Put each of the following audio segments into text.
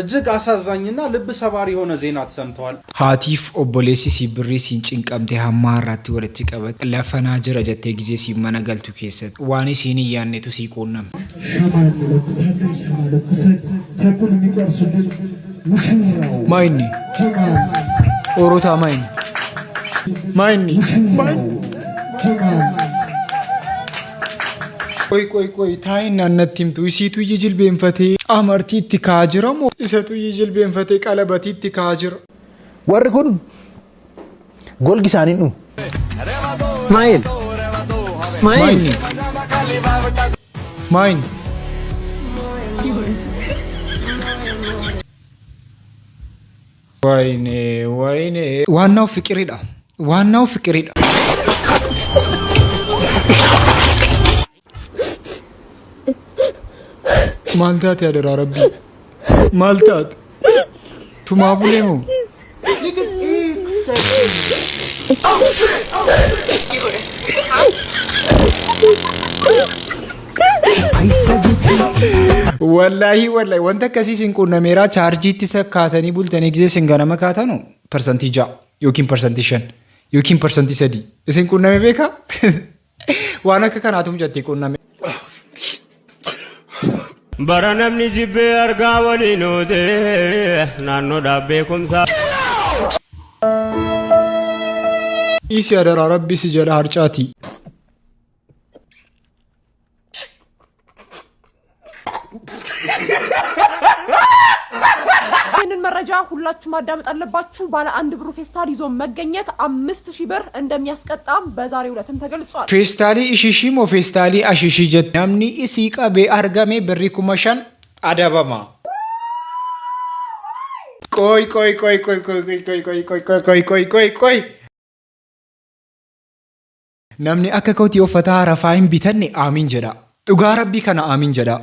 እጅግ አሳዛኝና ልብ ሰባሪ የሆነ ዜና ተሰምቷል። ሃቲፍ ኦቦሌሲ ሲብሪ ሲንጭንቀምቴ ሐማራቲ ወለቲ ቀበት ለፈና ጅረ ጀቴ ጊዜ ሲመነገልቱ ከሰት ዋኒ ሲኒ ያኔቱ ሲቆነም ማይኒ ኦሮታ ማይኒ ማይኒ ቆይ ታይና ነቲምቱ ይሲቱ ይጅል በእንፈቴ አመርቲ ትካጅረሞ ይሰቱ ይጅል በእንፈቴ ቀለበቲ ትካጅር ወርኩን ጎልጊሳኒኑ ማይን ወይኔ ዋናው ፍቅሪዳ ማልታት ያደራ ረቢ ማልታት ቱማቡሌሙ ወላሂ ወንተ ከሲ ሲንቁነ ሜራ ቻርጂቲ ሰካተኒ ቡልተኒ ጊዜ ሲንገና መካታ ነው ፐርሰንቲጃ ዮኪን ፐርሰንቲሽን ዮኪን ፐርሰንቲ ሰዲ ሲንቁነ ሜቤካ ዋና ከከናቱም ጀቲ ቁና Baranamni jibbe arga walinoode naanno dhaabbe kumsa isi adara rabbi si jala harcaati ይህንን መረጃ ሁላችሁ ማዳመጥ አለባችሁ። ባለ አንድ ብሩ ፌስታል ይዞ መገኘት 5000 ብር እንደሚያስቀጣም በዛሬው ዕለትም ተገልጿል። ፌስታሊ ኢሺሺሞ ፌስታሊ አሺሺ ጀናምኒ ኢሲቃ በአርጋሜ በሪኩማሻን አዳባማ ቆይ namni akka kootii uffata harafaa hin bitanne aamin jedha dhugaa rabbii kana aamin jedha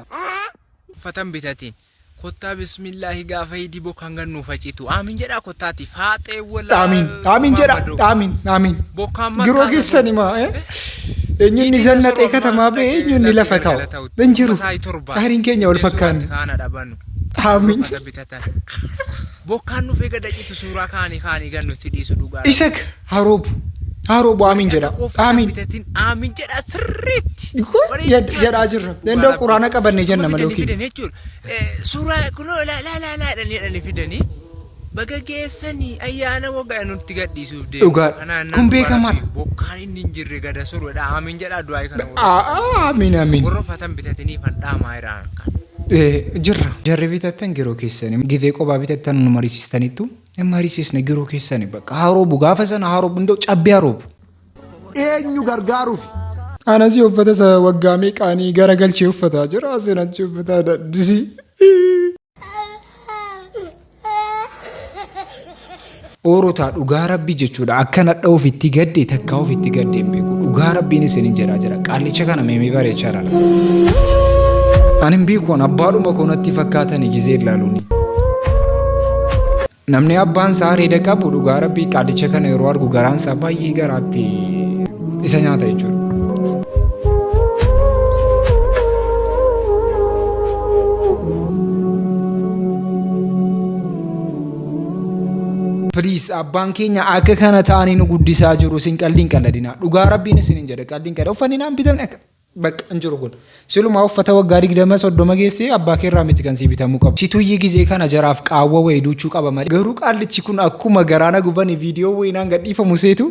uffatan bitatiin kotta bismillahi gaafa hidibo kan gannu facitu aamin jedha kottaati faaxee wala aamin jedha aamin giroo keessani maa eenyuun zannatee katamaa bee eenyuun lafa taa'u injiru hariin keenya wal fakkaanne kana dhabannu aamin bokkaan nufee gadacitu suuraa kaanii gannutti dhiisu dhugaa isak haroobu aamin jedha aamin jedha sirriitti jedhaa jirra danda'u quraana qabanne jenna malooki suuraa kunoo laadhanii fidanii baga geessanii ayyaana waggaa nutti gadhiisuuf deemu dhugaa kun beekamaadha bokkaan inni hin jirre gada suruudha aamin jedha du'aa kana aamin warroofatan bitatanii fandhaamaa iraan kan jirra jarri bitattan giroo keessanii gidee qophaa bitattan nu mariisistaniittu mariisisne giroo keessanii bakka haroobu gaafa sana haroobu ndoo cabbii haroobu eenyu gargaaruufi anasi uffata waggaa meeqaanii garagalchee uffataa jira asinachi uffataa daddisi oorotaa dhugaa rabbii jechuudha akkana dha'uuf itti gadde takkaa of itti gadde hin beeku dhugaa rabbiin isiniin jira qaallicha kana meemee bareechaa laala anin beekuun abbaadhuma koonatti fakkaatanii gizee ilaaluuni namni abbaan isaa reeda qabu dhugaa rabbii qaallicha kana yeroo argu garaan isaa baay'ee garaatti isa nyaata jechuudha. Please abbaan keenya akka kana ta'anii nu guddisaa jiru isin qalliin qalladina dhugaa rabbiin isin jedha qalliin qalladina uffanni naan bitamne bakka injiru kun siluma uffata waggaa 20-30 geessee abbaa keerraa miti kan sii bitamuu qabu situyyi gizee kana jaraaf qaawwa wayii duuchuu qaba malee garuu qaallichi kun akkuma garaana gubanii viidiyoo wayinaan gadhiifamu seetu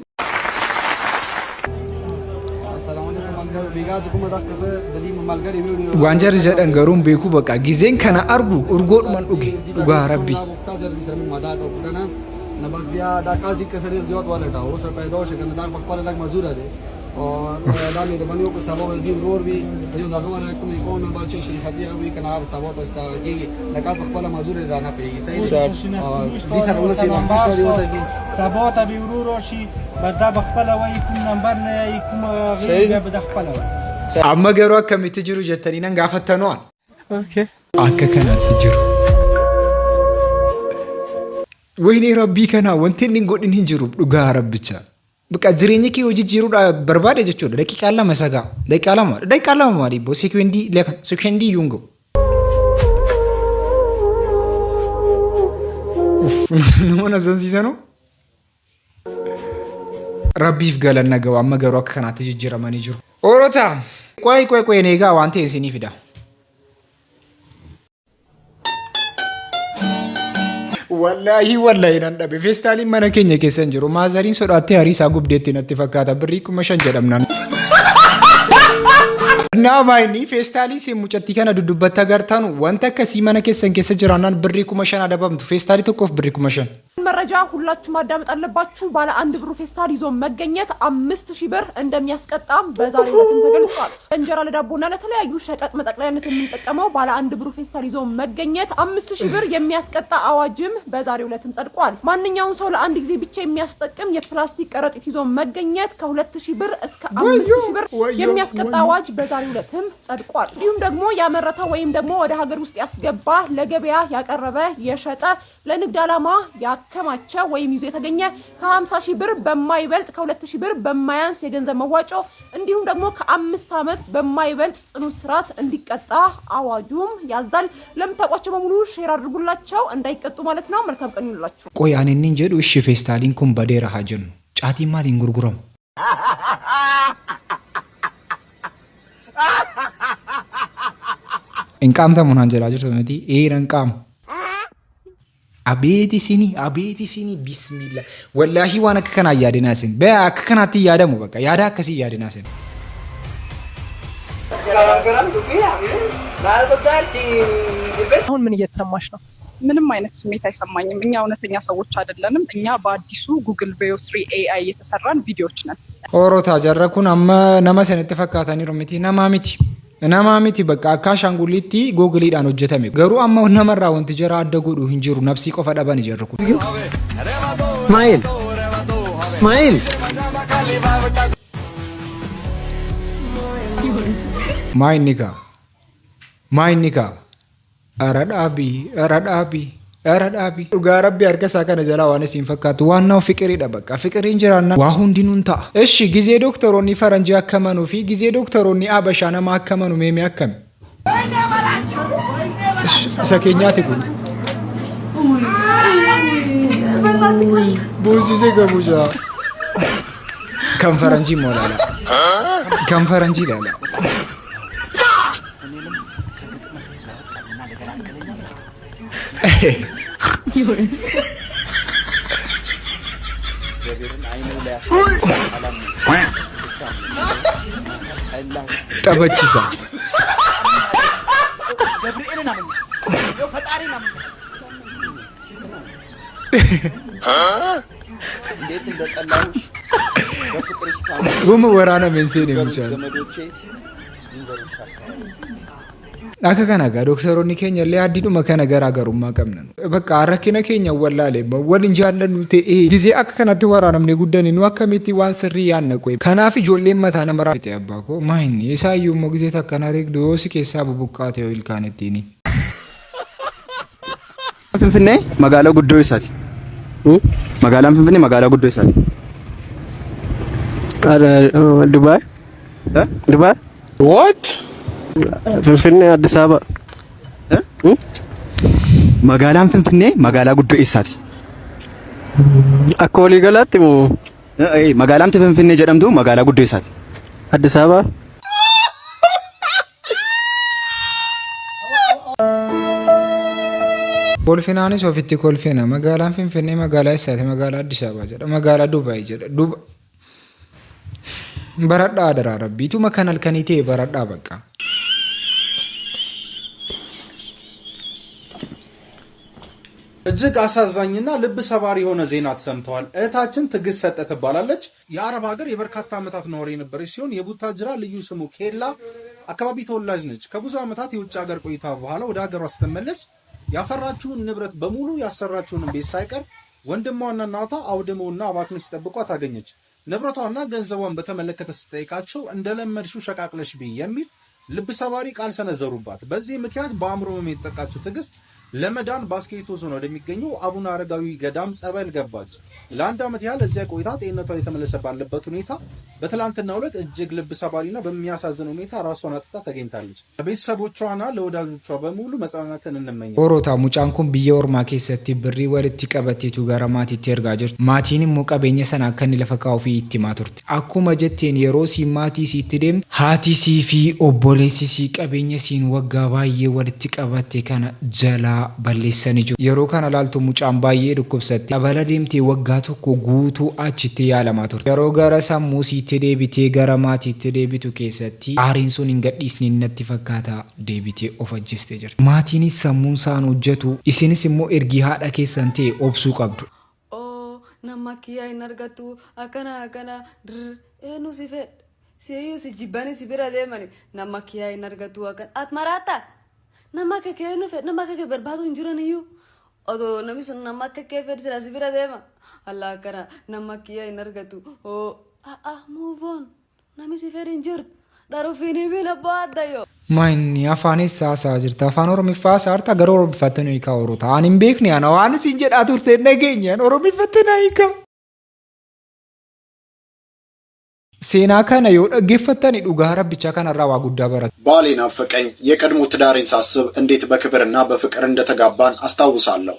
waan jarri jedhan garuun beekuu bakka gizeen kana argu urgoodhuman dhuge dhugaa rabbii नमक दाकाल दी कसरे जोत वाले था वो सब पैदा हो शकन दाक पकवाले लग मजूर है और दामी तो बनियो को सबो दिन रोर भी जो दागवाना को में कौन नंबर 6 हदिया भी कनाब सबो तो स्टा की दाकाल पकवाला मजूर है जाना पेगी सही और दिस है उनसे नंबर हो जाएगी सबो तभी रोशी बस दा पकवाला वही कुम नंबर ने कुम गई बदखवाला amma garuu akkamitti jiru jettanii nan gaafattanoo okay akka kanaatti jiru wayne rabbii kana wanti inni godhin hin jiru dhugaa rabbicha baka jireenya kee hojii jiruudha barbaade jechuudha daqiiqaa lama sagaa daqiiqaa lama maali bo sekondi leka sekondi yungo Nama zansiisa no. Rabbiif galanna gawa amma garuu akka kanaatti jijjiiramanii jiru. Orota qoy neegaa waan ta'e isinii fida. Wallahi nan dhabe feestaaliin mana keenya keessa jiru maazariin sodaattee hariisaa gubdeetti natti fakkaata birrii 5,000 jedhamnaan. Nama inni feestaalii si mucatti kana duddubbatti agartaanu wanta akkasii mana keessan keessa jiraannaan birrii 5,000 adabamtu feestaalii tokkoof birrii 5,000. መረጃ ሁላችሁ ማዳመጥ አለባችሁ። ባለ አንድ ብሩ ፌስታል ይዞ መገኘት 5000 ብር እንደሚያስቀጣም በዛሬው ዕለት ተገልጿል። እንጀራ ለዳቦና ለተለያዩ ሸቀጥ መጠቅለያነት የምንጠቀመው ባለ አንድ ብሩ ፌስታል ይዞ መገኘት 5000 ብር የሚያስቀጣ አዋጅም በዛሬው ዕለት ጸድቋል። ማንኛውም ሰው ለአንድ ጊዜ ብቻ የሚያስጠቅም የፕላስቲክ ቀረጢት ይዞ መገኘት ከ2000 ብር እስከ 5000 ብር የሚያስቀጣ አዋጅ በዛሬው ዕለትም ጸድቋል። እንዲሁም ደግሞ ያመረተ ወይም ደግሞ ወደ ሀገር ውስጥ ያስገባ ለገበያ ያቀረበ የሸጠ ለንግድ ዓላማ ያከማቸ ወይም ይዞ የተገኘ ከ50,000 ብር በማይበልጥ ከ2,000 ብር በማያንስ የገንዘብ መዋጮ እንዲሁም ደግሞ ከ5 ዓመት በማይበልጥ ጽኑ እስራት እንዲቀጣ አዋጁም ያዛል። ለምታውቋቸው በሙሉ ሼር አድርጉላቸው እንዳይቀጡ ማለት ነው። መልካም ቀን ይሁንላችሁ። ቆይ አኔን ጀዱ እሺ ፌስታሊን ኩን በዴራ ሀጀን ጫቲ ማሊን ጉርጉረም እንቃምተ ሙናን ጀላጅር ተመቲ ኤረንቃም አቤቲ ሲኒ ቢስሚላ ወላሂ ዋና ከከና ያደናሰን በከከናት ያደሙ በቃ ያዳ ከሲ ያደናሰን አሁን ምን እየተሰማሽ ነው? ምንም አይነት ስሜት አይሰማኝም። እኛ እውነተኛ ሰዎች አይደለንም። እኛ በአዲሱ ጉግል ቬዮ 3 AI የተሰራን ቪዲዮዎች ነን። ኦሮታ ጀረኩን አማ ነማሰን ተፈካታኒ ሮሚቲ ነማሚቲ በቃ አካሻንጉሊቲ ጎግሊዳን ወጀተሜ ገሩ አማው ነመራ ወንት ጀራ አደጉዱ እንጅሩ ነፍሲ ቆፈ ዳባን ይጀርኩ ማይኒካ አራዳቢ ዱጋ ረቢ አርገሳ ከነ ጀላ ዋነስ ይንፈካቱ ዋናው ፍቅር ይደበቃ ፍቅር እንጀራና ዋሁ እንዲኑንታ እሺ ጊዜ ዶክተሮኒ ፈረንጂ ያከመኑ ፊ ጊዜ ዶክተሮኒ አበሻና ማከመኑ ሜም ያከም ሰከኛት ይጉ ቡዚ ዘገቡጃ ከንፈረንጂ ሞላላ ከንፈረንጂ ላላ ጠበችሳ እንዴት እንደጠላሁሽ በፍቅርሽ ጉም ወራና መንሴ ነው የሚቻለው አከከናጋ ዶክተሮኒ ኬኛ ለያዲዱ መከነገር አገሩማ ቀምነን በቃ አረኪነ ኬኛ ወላሌ ወልንጂ ያለን ቴ ጊዜ አከከናት ወራናም ነው ጉደን ነው አከሚቲ ዋን ስሪ ያነቆይ ከናፊ ጆሌ መታ ነመራ ያባኮ ማይን የሳዩ ሞግዜ ተከናሪክ ዶሲ ኬሳ ቡቡቃት ነው ይልካነቲኒ ፍንፍኔ መጋላ ጉዶ ይሳት መጋላም ፍንፍኔ መጋላ ጉዶ ይሳት ዱባይ what ፍንፍኔ አዲስ አበባ መጋላም ፍንፍኔ መጋላ ጉዶ ኢሳት አኮሊ ገላቲሙ መጋላም ፍንፍኔ ጀደምቱ መጋላ ጉዶ ኢሳት አዲስ አበባ ኮልፊናኒ ሶፊቲ ኮልፊና መጋላም ፍንፍኔ መጋላ ኢሳት መጋላ አዲስ አበባ ጀደ መጋላ ዱባይ ጀደ በረዳ አደራ ረቢቱ መከናል ከኒቴ በረዳ በቃ እጅግ አሳዛኝና ልብ ሰባሪ የሆነ ዜና ተሰምተዋል። እህታችን ትግስት ሰጠ ትባላለች። የአረብ ሀገር የበርካታ ዓመታት ነዋሪ የነበረች ሲሆን የቡታጅራ ልዩ ስሙ ኬላ አካባቢ ተወላጅ ነች። ከብዙ ዓመታት የውጭ ሀገር ቆይታ በኋላ ወደ ሀገሯ ስትመለስ ያፈራችውን ንብረት በሙሉ ያሰራችውን ቤት ሳይቀር ወንድሟና እናቷ አውድመውና አባክነው ሲጠብቋ ታገኘች። ንብረቷና ገንዘቧን በተመለከተ ስትጠይቃቸው እንደለመድሽው ሸቃቅለሽ ቢ የሚል ልብ ሰባሪ ቃል ሰነዘሩባት። በዚህ ምክንያት በአእምሮ ህመም የተጠቃችው ትግስት ለመዳን ባስኬቶ ዞን ወደሚገኘው አቡነ አረጋዊ ገዳም ጸበል ገባች። ለአንድ ዓመት ያህል እዚያ ቆይታ ጤንነቷ የተመለሰ ባለበት ሁኔታ በትላንትናው ዕለት እጅግ ልብ ሰባሪና በሚያሳዝን ሁኔታ ራሷን አጥታ ተገኝታለች። ለቤተሰቦቿና ለወዳጆቿ በሙሉ መጽናናትን እንመኛለን። ኦሮታ ሙጫን ኩን ብየ ኦርማ ኬሰቲ ብሪ ወልቲ ቀበቴቱ ገረ ማቲቲ ኤርጋ ጅርት ማቲንም ሞ ቀቤኘ ሰና አከኒ ለፈ ካኡፊ ኢቲማ ቱርte akkuma jetteen yeroo si maatii sitti deem haati sii fi obboleessi sii qabeenya siin waggaa baay'ee walitti qabatte kana jalaa balleessanii jiru. Yeroo kana laaltu mucaan baay'ee dhukkubsatte abala deemtee waggaa tokko guutuu achitti yaalamaa turte. Yeroo gara sammuu sitti deebitee gara maatiitti deebitu keessatti aariin sun hin gadhiisne natti fakkaata deebitee of ajjeestee jirti. Maatiinis sammuun isaan hojjetu isinis immoo ergi haadha keessan ta'e obsuu qabdu. Nama kiyyaa hin argattu akkana eenyu si fedha siyyuu si jibbanii si bira deemani nama kiyyaa hin argattu akkana at maraata nama kee eenyu fedha nama kee barbaadu hin jiran iyyuu odoo namni sun nama kee fedha sila si bira deema allah akkana nama kiyyaa hin argattu move on namni si fedha hin jirtu dharuufiin bina baaddayo. Maayini afaanis haasaa jirta afaan oromiffaa saarta gara oromiffaatti nu hiikaa oolota ani hin beekne ana waan isin jedhaa turte nageenyaan oromiffaatti na hiikaa. Seenaa kana yoo dhaggeeffattani dhugaa rabbicha kanarraa waa guddaa baratu. ባሌን አፈቀኝ የቀድሞ ትዳሬን ሳስብ እንዴት በክብርና በፍቅር እንደተጋባን አስታውሳለሁ።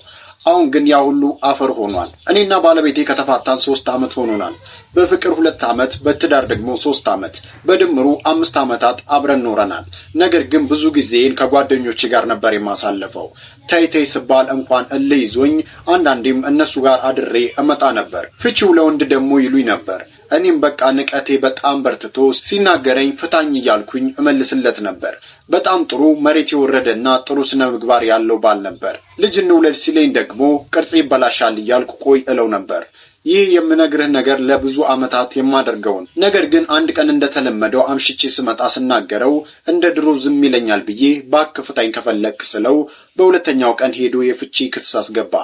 አሁን ግን ያ ሁሉ አፈር ሆኗል። እኔና ባለቤቴ ከተፋታን 3 አመት ሆኖናል። በፍቅር 2 አመት በትዳር ደግሞ 3 አመት በድምሩ 5 አመታት አብረን ኖረናል። ነገር ግን ብዙ ጊዜን ከጓደኞቼ ጋር ነበር የማሳለፈው። ተይተይ ስባል እንኳን እልይዞኝ አንዳንዴም እነሱ ጋር አድሬ እመጣ ነበር። ፍቺው ለወንድ ደግሞ ይሉኝ ነበር። እኔም በቃ ንቀቴ በጣም በርትቶ ሲናገረኝ ፍታኝ እያልኩኝ እመልስለት ነበር። በጣም ጥሩ መሬት የወረደና ጥሩ ስነ ምግባር ያለው ባል ነበር። ልጅ እንውለድ ሲለኝ ደግሞ ቅርጽ ይበላሻል እያልኩ ቆይ እለው ነበር። ይህ የምነግርህ ነገር ለብዙ አመታት የማደርገው ነገር ግን አንድ ቀን እንደተለመደው አምሽቼ ስመጣ ስናገረው እንደ ድሮ ዝም ይለኛል ብዬ ባክ ፍታኝ ከፈለክ ስለው በሁለተኛው ቀን ሄዶ የፍቺ ክስ አስገባ።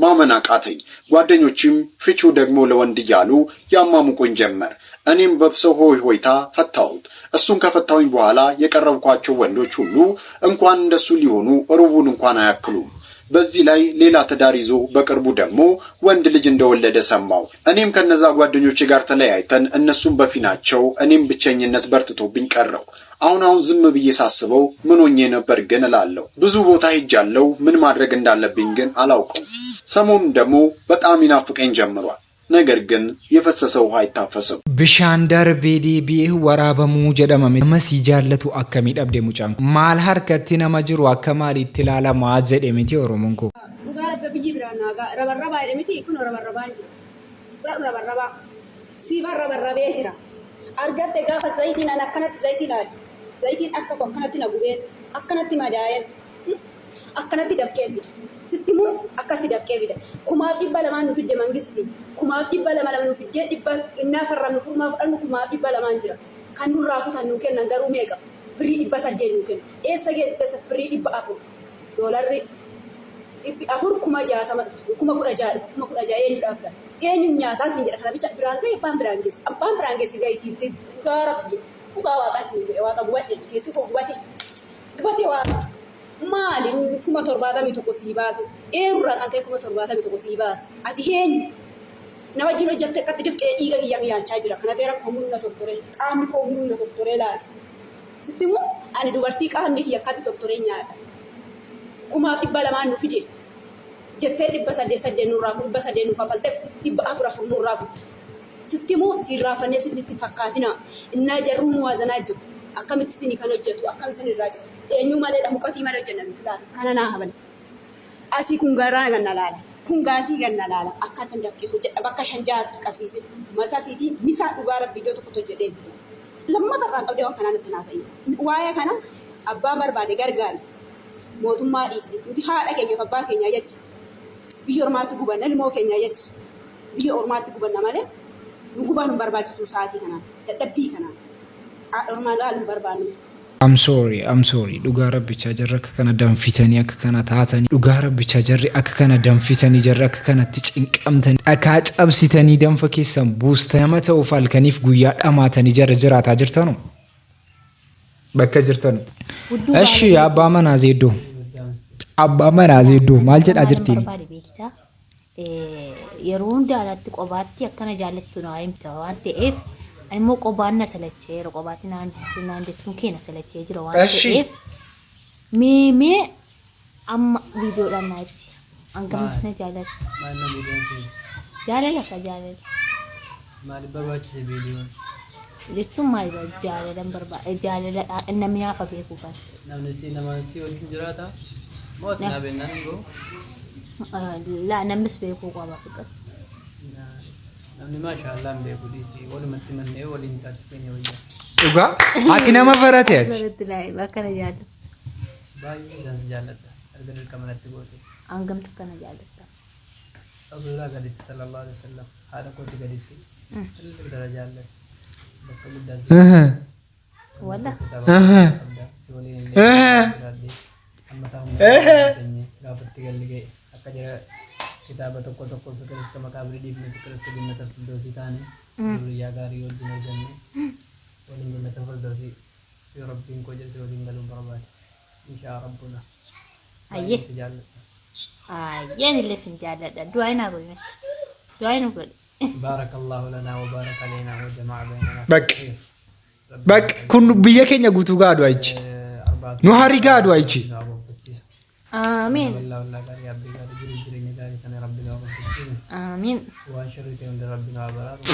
ማመን አቃተኝ። ጓደኞችም ፍቺው ደግሞ ለወንድ እያሉ ያማሙቁኝ ጀመር። እኔም በብሰው ሆይታ ፈታሁት። እሱን ከፈታሁኝ በኋላ የቀረብኳቸው ወንዶች ሁሉ እንኳን እንደሱ ሊሆኑ ሩቡን እንኳን አያክሉም። በዚህ ላይ ሌላ ትዳር ይዞ በቅርቡ ደግሞ ወንድ ልጅ እንደወለደ ሰማው። እኔም ከነዛ ጓደኞቼ ጋር ተለያይተን እነሱም በፊናቸው እኔም ብቸኝነት በርትቶብኝ ቀረው። አሁን ዝም ብዬ ሳስበው ምን ሆኜ ነበር ግን እላለሁ። ብዙ ቦታ ሄጃለሁ። ምን ማድረግ እንዳለብኝ ግን አላውቅም። ሰሞኑን ደግሞ በጣም ይናፍቀኝ ጀምሯል። ነገር ግን የፈሰሰው ውሃ አይታፈስም። Bishaan darbee deebi'ee waraabamuu jedhamame nama si jaallatu akkamii dhabde mucaan maal harkatti nama jiru akka maaliitti ilaalamaa jedhe miti oromoon koo. Dhugaa rabbi biyyi biraan naagaa rabarrabaa jedhe miti kun rabarrabaan jira rabarrabaa siiba rabarrabee jira argatte gaafa zayitiin an akkanatti zayitiin aadi zayitiin akka akkanatti na gubeen akkanatti madaa'een akkanatti dafqee bida sittimu akkatti dafqee bida kumaaf 200 nu fidde mangisti kumaaf 200 nu fidde dhibba innaa farramnu furmaaf dhannu kumaaf 200 jira kan nurraa kutan nu kennan garuu meeqa birii 800 nu kenna eessa geessite birii 400 doolarri 4 kuma 60 kuma 16 eenyu dhaabda eenyu nyaataa sin jedha kana bicha biraan ta'e abbaan biraan geessi gayitiitti dhugaa rabbi dhugaa waaqaa sin jedhe waaqa gubadhe keessi koo gubate waaqa maalin kuma 70 tokko sii baasu eerurraa kan ta'e kuma 70 tokko sii baasu ati eenyu nama jiru jatte akkatti difqee dhiiga kiyyaa yaachaa jira kana ta'e rakkoo humna tortoree qaamni koo humna tortoree laali sitti immoo ani dubartii qaamni kiyya akkatti tortoree nyaadha kumaaf 200 nu fide jettee 800 nurraa 800 nu kafalte 400 nurraa gutta sitti immoo sirraafannee sitti fakkaatina innaa jarruun nu waazanaa jiru akkamitti isin kan hojjetu akkamitti isin irraa jiru eenyu malee muqatii malee hojjennan filaata kana naa haban asii kun garaa ganna laala kun gaasii ganna laala akkatan dafqee hojjedha bakka 5 jaatti qabsiise masasii fi misaa dhugaa rabbi iddoo tokkotti hojjedhee lammata irraa qabdee waan kanaan itti naasayu waa'ee kana abbaa barbaade gargaari mootummaa dhiisni nuti haadha keenya abbaa keenya jecha biyya ormaatti gubanna ilmoo keenya jecha biyya ormaatti gubanna malee nu gubaan barbaachisu sa'aatii kanaan dadhabbii kanaan ormaa laaluun barbaannu. I'm sorry. Dhugaa rabbichaa jarri akka kana danfitanii akka kana taatanii dhugaa rabbichaa jarri akka kana danfitanii jarri akka kanatti cinqamtanii dhakaa cabsitanii danfa keessan buustan nama ta'uuf halkaniif guyyaa dhamaatanii jarri jiraataa jirtanu bakka jirtanu. Eshi abbaa manaa zeeddoo maal jedhaa jirtiin? Yeroo hundaatti qobaatti akkana jaallattu naa himta waan ta'eef immoo qobaanna salachee qobaatiin naan jettuun keenya salachee jira waan ta'eef mee amma viidiyoodhaan na ibsi hangam na jaalladha. Jaalala ka jaalala. Maali barbaachise viidiyoon? Jechuun maali jaalalan barbaada jaalala namni hafa beeku kan. Namni si wajjin jiraata? Mooti naa beennaan hin goo? Laa namnis beekuu qaba fiqatu. Namni maashaallah hin beeku dhiisii walumatti mannee waliin taatu keenya wayyaa. Dhugaa? Ati nama barate ati? Baratti naa akkana jaalladha. Baay'ee isaas jaalladha. Erga dirqamanatti goote. Hangamtu kana jaalladha. Rasulullah gaditti sallallahu alaihi wasallam haadha kooti gaditti. Tilli darajaallee. Bakka guddaa walla. Si waliin illee. Amma ta'u gaafatti galli ga'e akka jira kitaaba tokko fikirista maqaabirii dhiifne fikirista dinnata fildoosii taane duriyyaa gaarii wajjin arganne waliin dinnata fildoosii yoo rabbiin koo jedhe waliin galuun barbaade inshaa rabbuna. Ayyee. Ayyeen illee sin jaalladha. Du'aa naa godhe. Du'aa nu godhe. Baarakallahu lanaa wa baaraka alaynaa wa jamaa baynanaa. Bakka kun biyya keenya guutuu gaadhu achi. Nu hari gaadhu achi. Amiin. Amiin. Waan shirrii ta'e rabbi naa baraatu.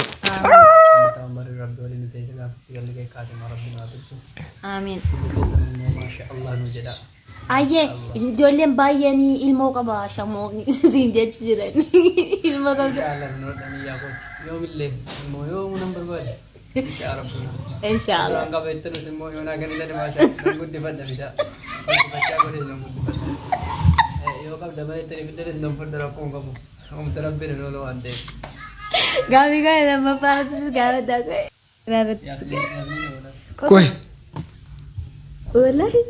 Amiin. Maashaallah nu jedha. Ayyee ijoolleen baay'een ilmoo qaba shamoo siin jechi jiran ilmoo qabda. Yoomillee immoo yoo nan barbaade. Inshallah. Angka betul semua yang nak kena macam nunggu debat dah bisa. Baca aku dia nunggu debat. Yo kau dah balik tadi betul dia nombor darah kamu. Kamu terapin dulu ante. Kami kan nama parti segala dah kau. Rabat. Kau. Wallahi.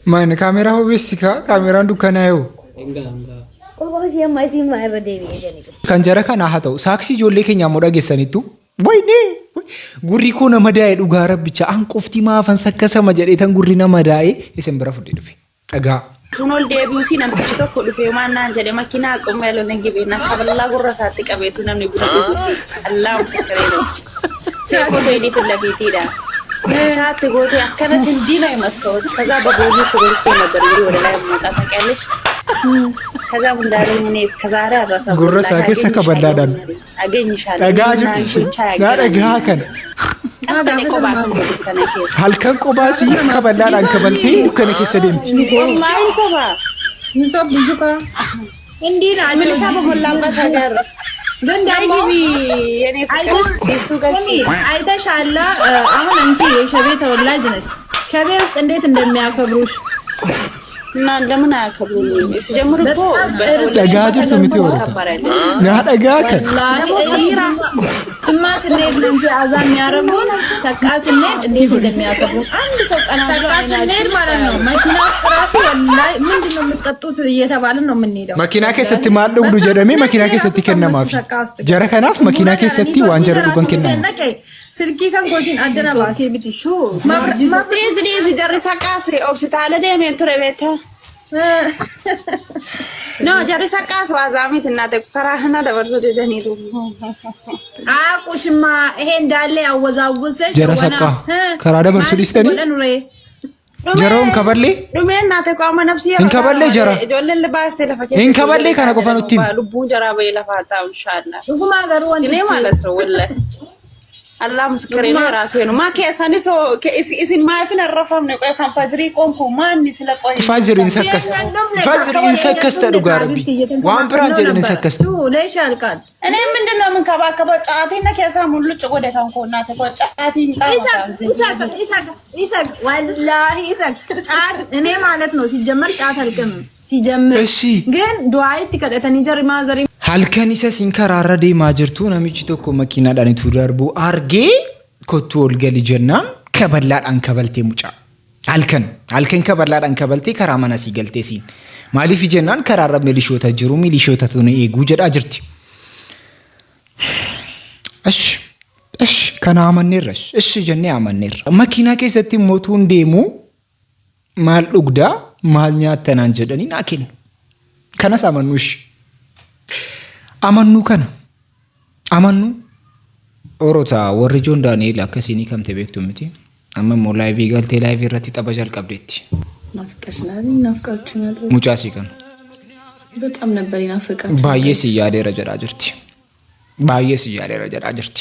Mana kamera habis sih kak? Kamera dukan ayo. Enggak. Oh siapa masih marah dewi jadi. Kan jarak kan aha tahu. Saksi jolle keenya moda geessan itu. Wayne. Gurri ko nama daa'e dhugaa rabbicha an qofti maafan sakkasama jedheetan gurri nama daa'e isin bira fudhee dhufe. Dhagaa. Tunol deebi'uusi namtichi tokko dhufee maannaan jedhe makiinaa qomma yaaloo nan gibeenna kaballaa gurra isaatti qabeetu namni buna deebi'uusi. Allaa musakkareedha. See footoo hidhiitin lafiitiidha. Chaatti gootee akkanatti diina himattoot. Kazaa baboolii kubeestee maddarbii wala laa himmataa taqeellish. Kazaa hundaalee minees kazaaree arrasa. Gurra isaa keessa kaballaadhaan. Ageenyishaan. Dhagaa jirti. Dhagaa kana. Halkan qobaasii kaballaadhaan kabaltee dukkana keessa deemti. Wallaahi soba. Hin sobdi juga. Indiina milishaa babollaabbat agarra. Dandaa'ibi የኔ ፍቅር ቤቱ ገቺ አይተሻላ አሁን አንቺ የሸቤ ተወላጅ ነሽ ሸቤ ውስጥ እንዴት እንደሚያከብሩሽ እና ለምን አያከብሩኝ ሲጀምሩ እኮ ደጋ ጅርቱ ምትወራ ና ደጋ ከ ትማ ስንሄድ ነው እንጂ አዛ የሚያረጉን ሰቃ ስንሄድ እንዴት እንደሚያከብሩ አንድ ሰው ቀና ብሎ ስንሄድ ማለት ነው መኪና ውስጥ ራሱ ወላሂ ምንድነው የምትጠጡት እየተባልን ነው የምንሄደው መኪና ከሰት ማል ዱጉ ጀደሜ መኪና ከሰት ከነማፊ ጀረ ከናፍ መኪና ከሰት ዋንጀረ ዱገን ከነማ ስልኪ kan kotiin addana baasee bitishu mabreezi jarri saqaas obsitaale deemeen ture beekta no jarri saqaas waazaamit እናቴ ከራህና dabarsuu dedaniiru አቁሽማ ይሄ እንዳለ ያወዛውዘች ጀረ ሰቃ ከራ dabarsuu ዲስተኒ ጀሮን ከበሌ ዱሜ እናቴ ቆማ ነፍሲ እንከበሌ ጀራ ጆለን ልባስ ተለፈከ እንከበሌ ከነ ቆፈኑቲ ልቡ ጀራ በይለፋታ ኢንሻአላህ ዱጉማ ጋር ወንድ እኔ ማለት ነው ወላሂ Allah musakare ne rasu no ma ke sani so ke isin ma fi na rafam ne kan fajri kon ko man ni sila ko fajri sakasta duga rabbi wan branch ne sakasta tu lesh alqal እኔ ምንድነው ምን ከባከበ ጫቴና ከሳ ሙሉ ጭቆ ደካን ኮና ተቆጫ ጫቴን ኢሳቅ ወላሂ ኢሳቅ ጫት እኔ ማለት ነው ሲጀመር ጫት አልቀም ሲጀመር ግን ዱዓይት ከደተኒ ጀሪ ማዘሪ halkan isa sinkararra deemaa jirtu namichi tokko makiinaadhaan itti darbu argee kottu ol gali jennaan kaballaadhaan kabaltee mucaa halkan kaballaadhaan kabaltee karaa mana sii galtee siin maaliif jennaan karaarra milishoota jiru milishoota tun eeguu jedhaa jirti እሺ kana amanneerra እሺ jennee amanneerra makiinaa keessatti mootuun deemu maal dhugdaa maal nyaattanaan jedhanii naa kennu kanas amannuush amannu kana amannu ኦሮታ ወሪ ጆን ዳንኤል አከሲኒ ከምተ ቤክቱ ምቲ አመሞ ላይቭ ይገልቴ ላይቭ ይረቲ ጠበጃል ቀብዴቲ ናፍቀሽናል ናፍቃችሁናል ሙጫሲ ከን በጣም ነበር ይናፍቃችሁ ባየስ ያደ ረጀራ ጅርቲ ባየስ ያደ ረጀራ ጅርቲ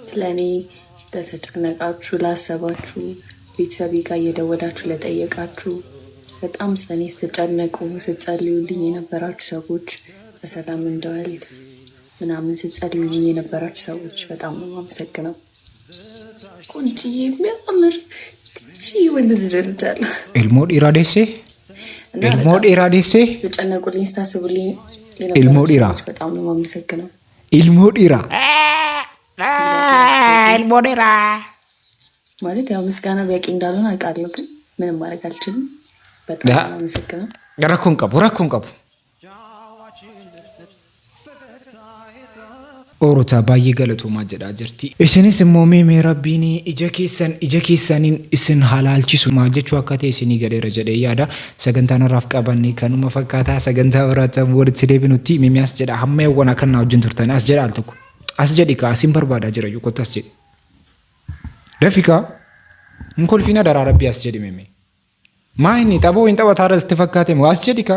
ስለኔ ለተጨነቃችሁ ላሰባችሁ ቤተሰብ ጋር እየደወላችሁ ለጠየቃችሁ በጣም ስለኔ ስትጨነቁ ስትጸልዩልኝ የነበራችሁ ሰዎች በሰላም እንደዋል ምናምን ስትጸልዩልኝ የነበራችሁ ሰዎች በጣም ነው የማመሰግነው። ቆንጆዬ የሚያምር ወንድ ልጅ ልጃለሁ ኢልሞድ ኢራዴሴ ስትጨነቁልኝ ስታስቡልኝ ኢልሞድ ኢራ በጣም ነው የማመሰግነው። ኢልሞድ ኢራ ማለት ያው ምስጋና በቂ እንዳልሆነ አውቃለሁ፣ ግን ምንም ማድረግ አልችልም። በጣም አመሰግናለሁ። ረኩን ቀቡ ኦሮታ ባየ ገለቱ ማጀዳ ጅርቲ እስንስ ሞሜ ሜረቢኒ ኢጀኬሰኒን እስን ሀላልቺሱ ማጀቹ አካቴ እስኒ ገደረ ጀደ ያዳ ሰገንታና ራፍ ቀባኒ ከኑመ ፈካታ ሰገንታ ወራተም ወርት ሲደብኑቲ ሚሚያስ ጀዳ ሐማ ወና ከና ወጅን ቱርተና አስጀዳ አልተኩ አስጀዲካ ሲምበር ባዳ ጅረዩ ኮታስ ጀዲ ደፊካ እንኮልፊና ደራረቢ አስጀዲ ሜሜ ማይኒ ጠቦ እንጠባ ታረስ ተፈካቴ አስጀዲካ